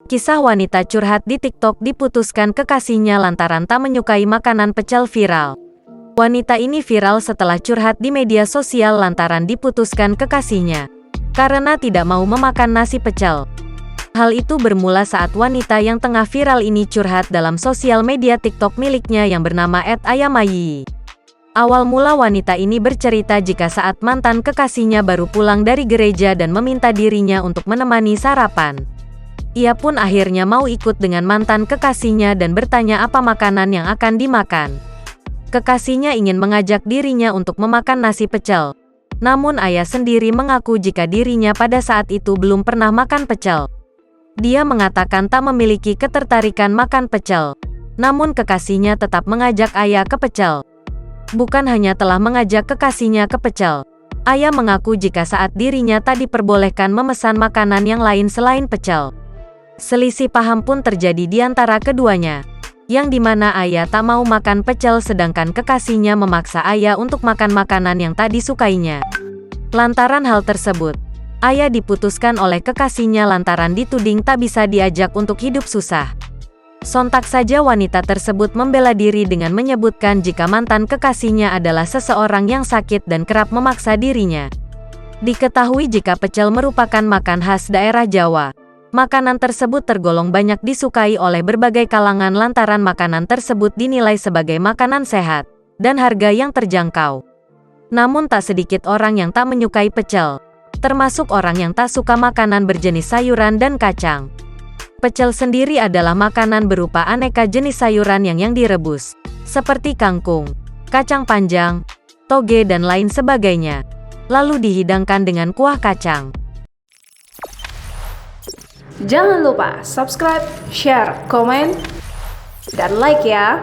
Kisah wanita curhat di TikTok diputuskan kekasihnya lantaran tak menyukai makanan pecel viral. Wanita ini viral setelah curhat di media sosial lantaran diputuskan kekasihnya karena tidak mau memakan nasi pecel. Hal itu bermula saat wanita yang tengah viral ini curhat dalam sosial media TikTok miliknya yang bernama @ayamayi. Awal mula wanita ini bercerita jika saat mantan kekasihnya baru pulang dari gereja dan meminta dirinya untuk menemani sarapan. Ia pun akhirnya mau ikut dengan mantan kekasihnya dan bertanya apa makanan yang akan dimakan. Kekasihnya ingin mengajak dirinya untuk memakan nasi pecel. Namun ayah sendiri mengaku jika dirinya pada saat itu belum pernah makan pecel. Dia mengatakan tak memiliki ketertarikan makan pecel. Namun kekasihnya tetap mengajak ayah ke pecel. Bukan hanya telah mengajak kekasihnya ke pecel, ayah mengaku jika saat dirinya tak diperbolehkan memesan makanan yang lain selain pecel. Selisih paham pun terjadi di antara keduanya, yang dimana ayah tak mau makan pecel sedangkan kekasihnya memaksa ayah untuk makan makanan yang tak disukainya. Lantaran hal tersebut, ayah diputuskan oleh kekasihnya lantaran dituding tak bisa diajak untuk hidup susah. Sontak saja wanita tersebut membela diri dengan menyebutkan jika mantan kekasihnya adalah seseorang yang sakit dan kerap memaksa dirinya. Diketahui jika pecel merupakan makan khas daerah Jawa. Makanan tersebut tergolong banyak disukai oleh berbagai kalangan lantaran makanan tersebut dinilai sebagai makanan sehat dan harga yang terjangkau. Namun tak sedikit orang yang tak menyukai pecel, termasuk orang yang tak suka makanan berjenis sayuran dan kacang. Pecel sendiri adalah makanan berupa aneka jenis sayuran yang direbus, seperti kangkung, kacang panjang, toge dan lain sebagainya, lalu dihidangkan dengan kuah kacang. Jangan lupa subscribe, share, komen, dan like ya!